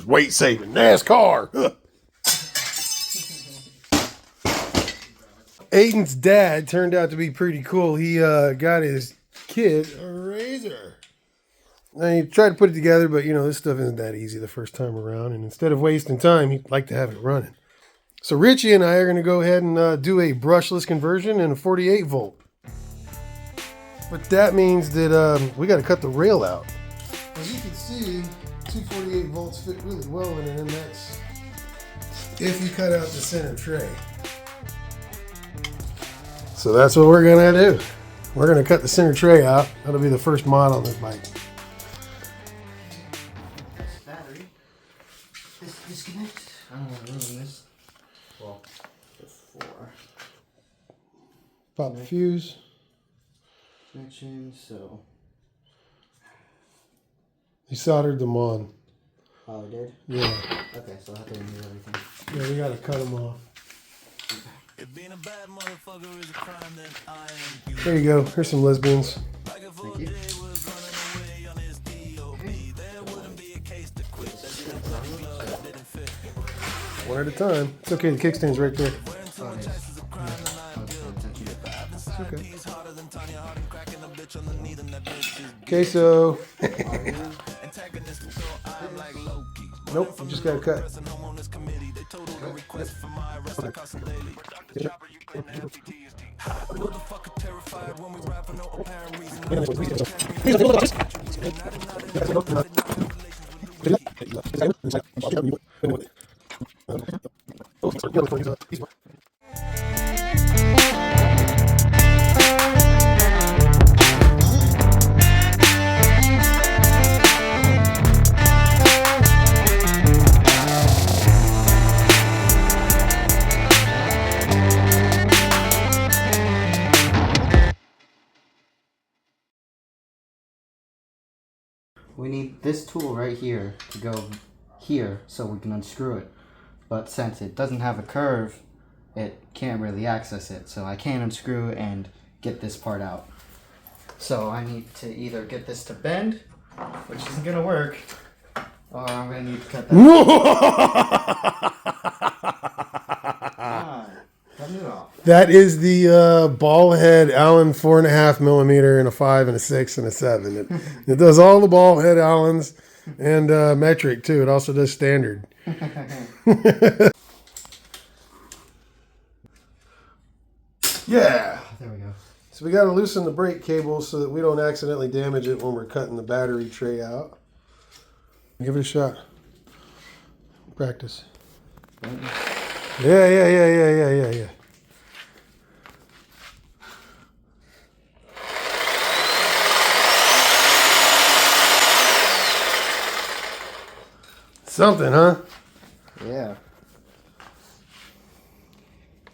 weight saving. NASCAR. Aiden's dad turned out to be pretty cool. He got his kid a razor. And he tried to put it together, but you know, this stuff isn't that easy the first time around. And instead of wasting time, he'd like to have it running. So Richie and I are going to go ahead and do a brushless conversion in a 48 volt. But that means that we got to cut the rail out. As you can see, 248 volts fit really well in it, and that's if you cut out the center tray. So that's what we're going to do. We're going to cut the center tray out. That'll be the first mod on this bike. This battery. This disconnect. I don't want to ruin this. Well, before. Pop the fuse. Connection, so. He soldered them on. Oh, it did? Yeah. Okay, so I have to remove everything. Yeah, we got to cut them off. If being a bad motherfucker is a crime, then I am. There you go. Here's some lesbians. Thank you. One at a time. It's okay, the kickstand's right there. Oh, yes. It's okay. Okay, so. Nope, you just gotta cut. We need this tool right here to go here so we can unscrew it. But since it doesn't have a curve, it can't really access it. So I can't unscrew and get this part out. So I need to either get this to bend, which isn't going to work, or I'm going to need to cut that. Cut it off. That is the ball head Allen 4.5 millimeter and a 5 and a 6 and a 7. It does all the ball head Allens and metric too. It also does standard. Yeah. There we go. So we got to loosen the brake cable so that we don't accidentally damage it when we're cutting the battery tray out. Give it a shot. Practice. Yeah. Something, huh? Yeah.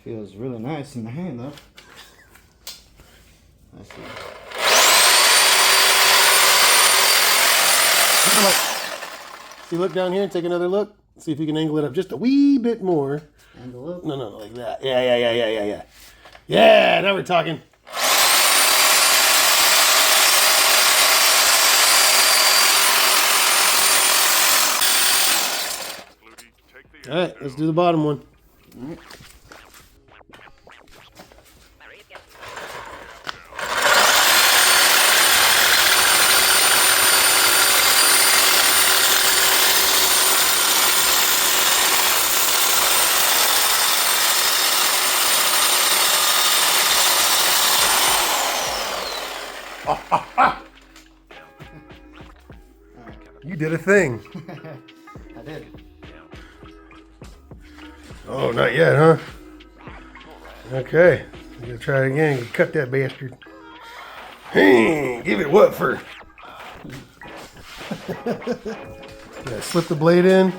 Feels really nice in the hand, though. I see. See, look down here and take another look. See if you can angle it up just a wee bit more. Angle up? No, like that. Yeah. Yeah, now we're talking. All right, let's do the bottom one. All right. You did a thing. I did. Oh, not yet, huh? Okay, I'm gonna try it again. You cut that bastard. Hey, give it what for? Yeah, slip the blade in,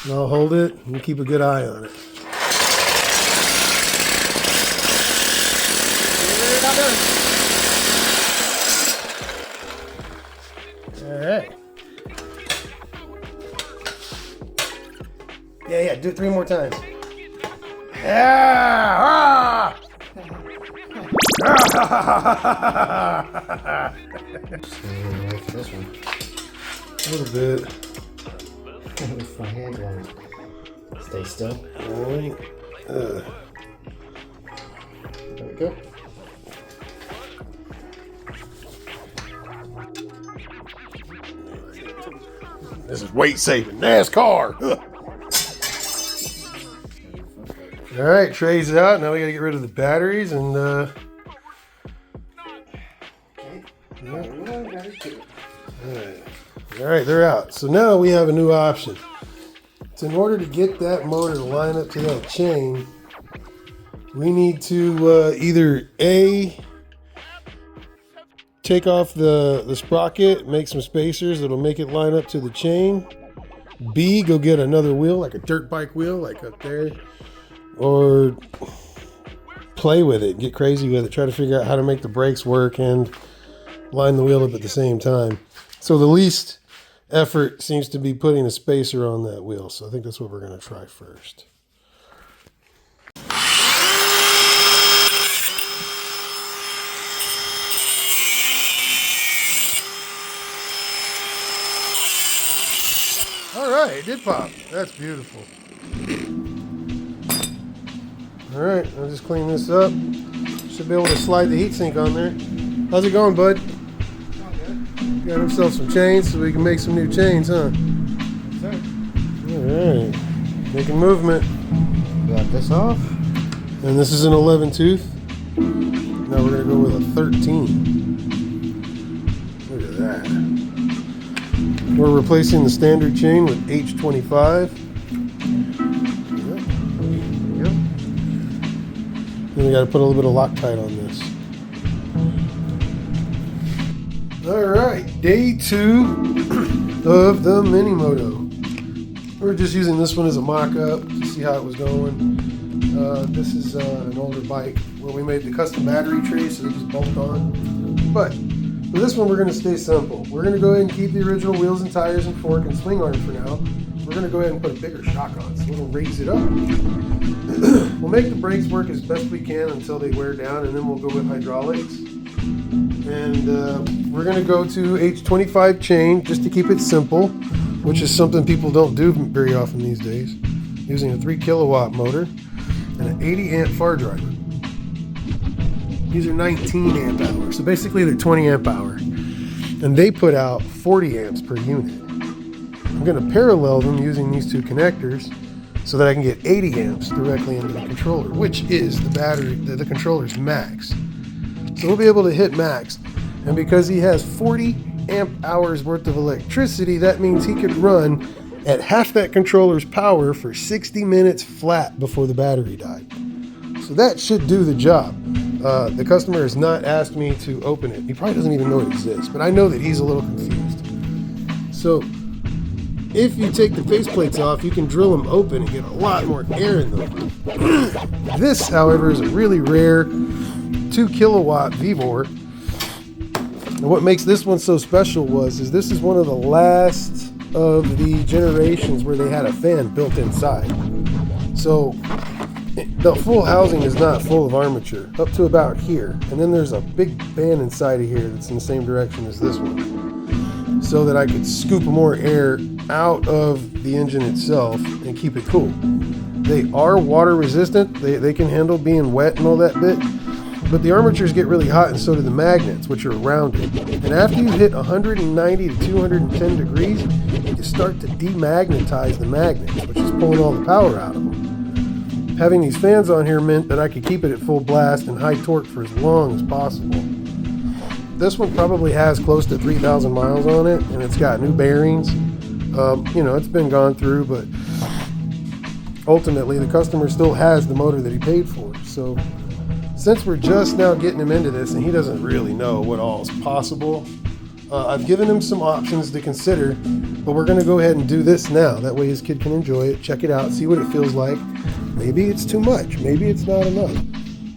and I'll hold it and keep a good eye on it. All right. Yeah, do it 3 more times. Yeah! Ah! This one. A little bit. With my hand gloves. Stay still. Alright. There we go. This is weight saving NASCAR. All right, trays out. Now we got to get rid of the batteries and. All right, they're out. So now we have a new option. So in order to get that motor to line up to that chain, we need to either A, take off the sprocket, make some spacers that'll make it line up to the chain. B, go get another wheel, like a dirt bike wheel, like up there. Or play with it, get crazy with it, try to figure out how to make the brakes work and line the wheel up at the same time. So the least effort seems to be putting a spacer on that wheel. So I think that's what we're going to try first. All right, it did pop. That's beautiful. All right, I'll just clean this up. Should be able to slide the heatsink on there. How's it going, bud? Got himself some chains so we can make some new chains, huh? All right, making movement. Got this off. And this is an 11 tooth. Now we're gonna go with a 13. Look at that. We're replacing the standard chain with H25. Yep. Then we got to put a little bit of Loctite on this. All right, day 2 of the Mini Moto. We're just using this one as a mock-up to see how it was going. This is an older bike where we made the custom battery tray, so they just bolt on. But for this one, we're going to stay simple. We're going to go ahead and keep the original wheels and tires and fork and swing arm for now. We're going to go ahead and put a bigger shock on, so we'll raise it up. We'll make the brakes work as best we can until they wear down, and then we'll go with hydraulics. And we're going to go to H25 chain just to keep it simple, which is something people don't do very often these days. Using a 3 kilowatt motor and an 80 amp far driver. These are 19 amp hours, so basically they're 20 amp hour. And they put out 40 amps per unit. I'm going to parallel them using these two connectors so that I can get 80 amps directly into the controller, which is the battery, the controller's max. So we'll be able to hit max. And because he has 40 amp hours worth of electricity, that means he could run at half that controller's power for 60 minutes flat before the battery died. So that should do the job. The customer has not asked me to open it. He probably doesn't even know it exists, but I know that he's a little confused. So if you take the faceplates off, you can drill them open and get a lot more air in them. This, however, is a really rare 2 kilowatt Vivor. And what makes this one so special is this is one of the last of the generations where they had a fan built inside. So the full housing is not full of armature, up to about here. And then there's a big fan inside of here that's in the same direction as this one, so that I could scoop more air out of the engine itself and keep it cool. They are water resistant. They can handle being wet and all that bit. But the armatures get really hot, and so do the magnets, which are around it. And after you hit 190 to 210 degrees, you start to demagnetize the magnets, which is pulling all the power out of them. Having these fans on here meant that I could keep it at full blast and high torque for as long as possible. This one probably has close to 3,000 miles on it, and it's got new bearings. You know, it's been gone through, but ultimately the customer still has the motor that he paid for. So since we're just now getting him into this and he doesn't really know what all is possible, I've given him some options to consider, but we're going to go ahead and do this now. That way his kid can enjoy it, check it out, see what it feels like. Maybe it's too much, maybe it's not enough,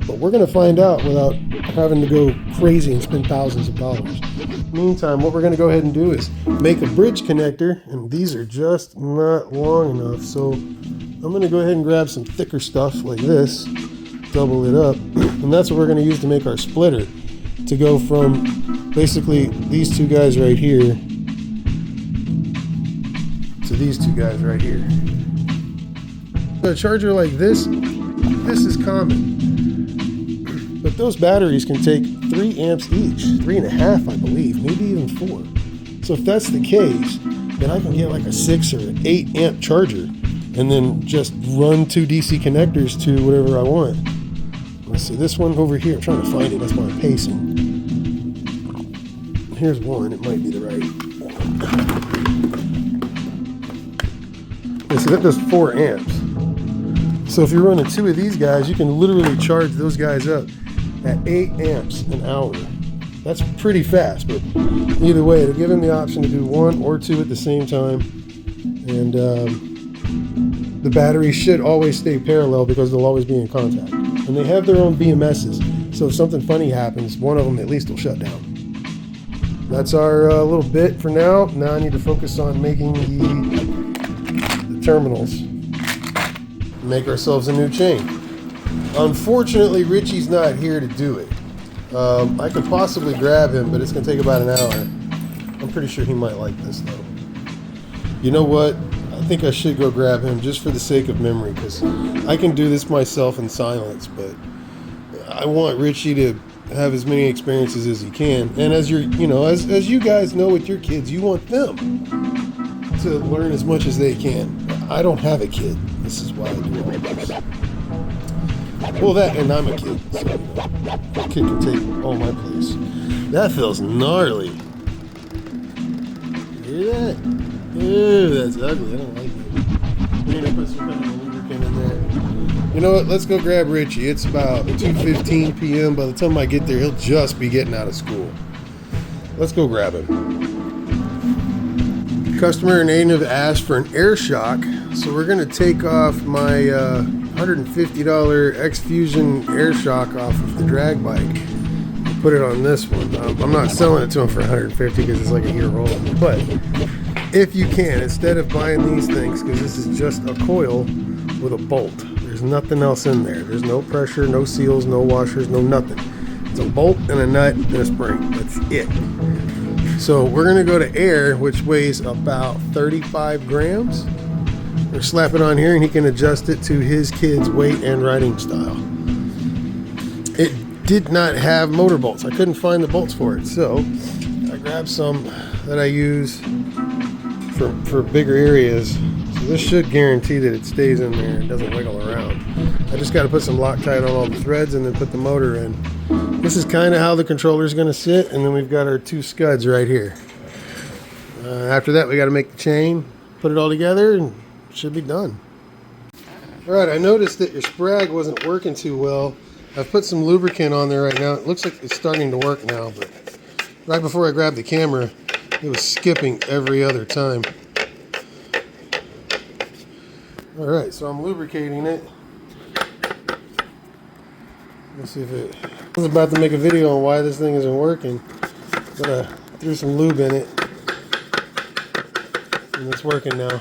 but we're going to find out without having to go crazy and spend thousands of dollars. Meantime, what we're going to go ahead and do is make a bridge connector, and these are just not long enough, so I'm going to go ahead and grab some thicker stuff like this, double it up, and that's what we're going to use to make our splitter, to go from basically these two guys right here to these two guys right here. A charger like this is common. But those batteries can take 3 amps each, 3.5 I believe, maybe even 4. So if that's the case, then I can get like a 6 or 8 amp charger and then just run 2 DC connectors to whatever I want. Let's see, this one over here, I'm trying to find it, that's why I'm pacing. Here's one, it might be the right. Yeah, so that does 4 amps. So if you're running 2 of these guys, you can literally charge those guys up at 8 amps an hour. That's pretty fast, but either way, it'll give them the option to do 1 or 2 at the same time. And the batteries should always stay parallel because they'll always be in contact. And they have their own BMSs, so if something funny happens, one of them at least will shut down. That's our little bit for now. Now I need to focus on making the terminals. Make ourselves a new chain. Unfortunately, Richie's not here to do it. I could possibly grab him, but it's going to take about an hour. I'm pretty sure he might like this, though. You know what? I think I should go grab him just for the sake of memory, because I can do this myself in silence, but I want Richie to have as many experiences as he can. And as you're, as you guys know with your kids, you want them to learn as much as they can. I don't have a kid. This is why I do all this. Well, that, and I'm a kid, so a kid can take all my place. That feels gnarly. Hear that? Ew, that's ugly. I don't like it. We need to put some kind of lubricant in there. You know what? Let's go grab Richie. It's about 2:15 p.m. By the time I get there, he'll just be getting out of school. Let's go grab him. Customer and Aiden have asked for an air shock, so we're going to take off my $150 X-Fusion air shock off of the drag bike and put it on this one. I'm not selling it to him for $150 because it's like a year old, but if you can, instead of buying these things, because this is just a coil with a bolt, there's nothing else in there. There's no pressure, no seals, no washers, no nothing. It's a bolt and a nut and a spring. That's it. So we're going to go to air, which weighs about 35 grams. We'll slap it on here and he can adjust it to his kid's weight and riding style. It did not have motor bolts. I couldn't find the bolts for it. So I grabbed some that I use for bigger areas. So this should guarantee that it stays in there and doesn't wiggle around. I just got to put some Loctite on all the threads and then put the motor in. This is kind of how the controller is going to sit, and then we've got our 2 scuds right here. After that, we got to make the chain, put it all together, and it should be done. All right, I noticed that your sprag wasn't working too well. I've put some lubricant on there right now. It looks like it's starting to work now, but right before I grabbed the camera, it was skipping every other time. All right, so I'm lubricating it. Let's see if it... I was about to make a video on why this thing isn't working, but I threw some lube in it, and it's working now.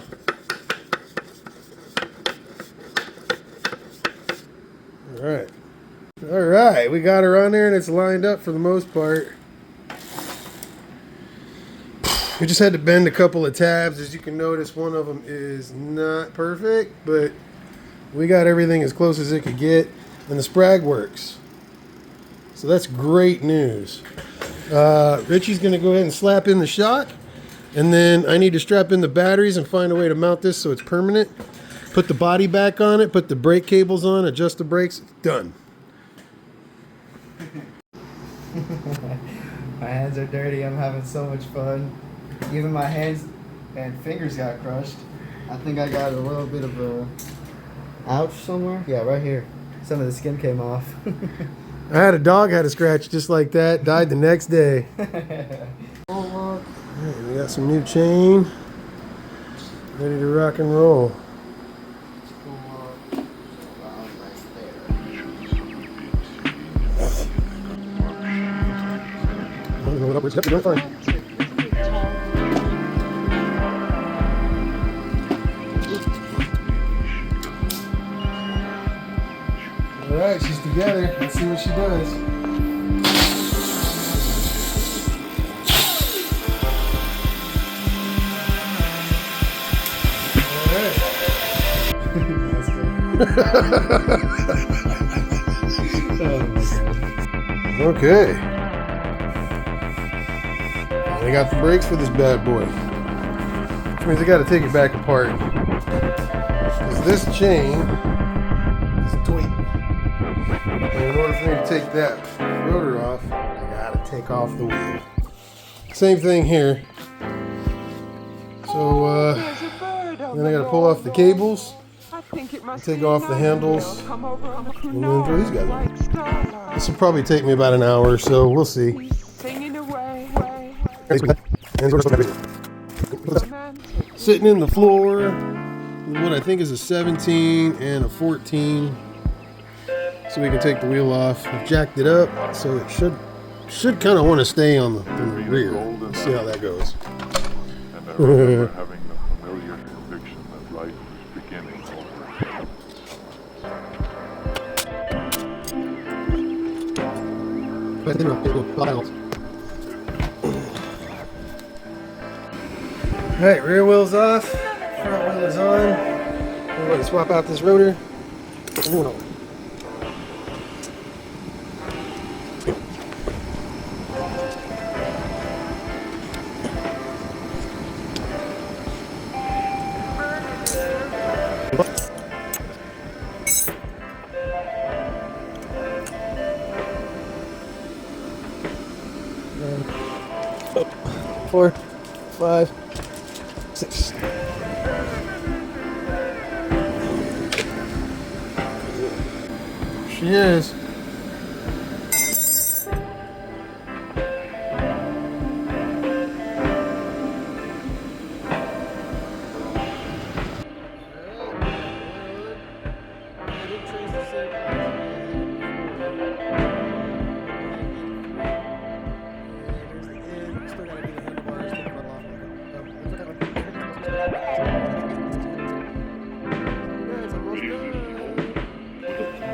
All right, we got her on there, and it's lined up for the most part. We just had to bend a couple of tabs. As you can notice, one of them is not perfect, but we got everything as close as it could get, and the sprag works. So that's great news. Richie's going to go ahead and slap in the shock, and then I need to strap in the batteries and find a way to mount this so it's permanent. Put the body back on it, put the brake cables on, adjust the brakes, done. My hands are dirty. I'm having so much fun. Even my hands and fingers got crushed. I think I got a little bit of a ouch somewhere. Yeah, right here. Some of the skin came off. I had a dog had a scratch just like that. Died the next day. All right, we got some new chain. Ready to rock and roll. Yep, you're doing fine. Alright, she's together. Let's see what she does. Okay. I got the brakes for this bad boy. Which means I got to take it back apart. Because this chain is tight. And in order for me to take that rotor off, I got to take off the wheel. Same thing here. So then I got to pull off the cables, take off the handles, and then throw these guys on. This will probably take me about an hour or so. We'll see. Sitting in the floor with what I think is a 17 and a 14. So we can take the wheel off. I've jacked it up, so it should kind of want to stay on the rear. Let's see how that goes. And I remember having the familiar conviction that life was beginning Alright, rear wheel's off, front wheel is on. I'm going to swap out this rotor. Four, 5, 6. She is.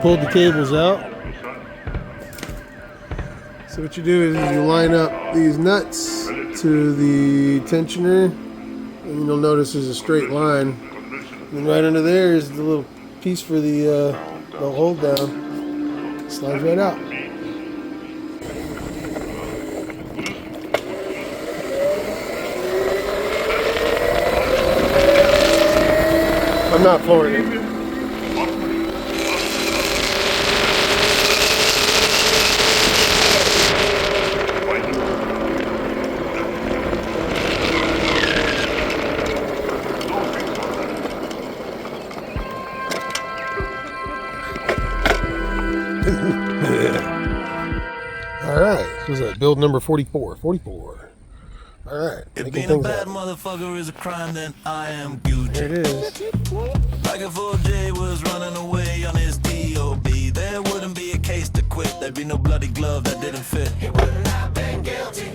Pulled the cables out. So what you do is you line up these nuts to the tensioner, and you'll notice there's a straight line. And right under there is the little piece for the hold down. Slides right out. I'm not flooring it. Alright, what was that? Build number 44. 44. Alright. If being a bad motherfucker is a crime, then I am guilty. There it is. Like if OJ was running away on his DOB, there wouldn't be a case to quit. There'd be no bloody glove that didn't fit. He wouldn't have been guilty.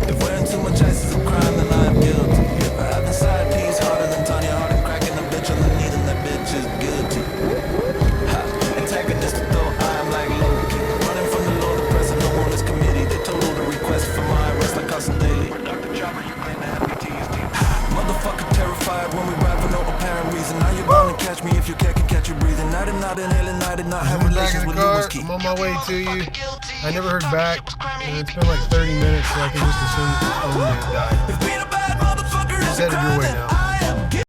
If wearing too much ice is a crime, then I am guilty. If I have the side piece harder than Tanya Harding, cracking a bitch underneath, and that bitch is guilty. Ha, antagonistic though I am like Loki, running from the law, the press, and no on this committee. They totaled the request for my arrest like Carson Daly. Dr. Jobber, you claim to have PTSD. Motherfucker terrified when we ride for no apparent reason. Now you're bound to catch me if you can't catch you breathing. I did not inhale and I did not have relations with Lewis Key. I'm on my way to you. I never heard back, and it's been like 30 minutes, so I can just assume that died. If being a bad motherfucker is It's a headed your crime, way then now.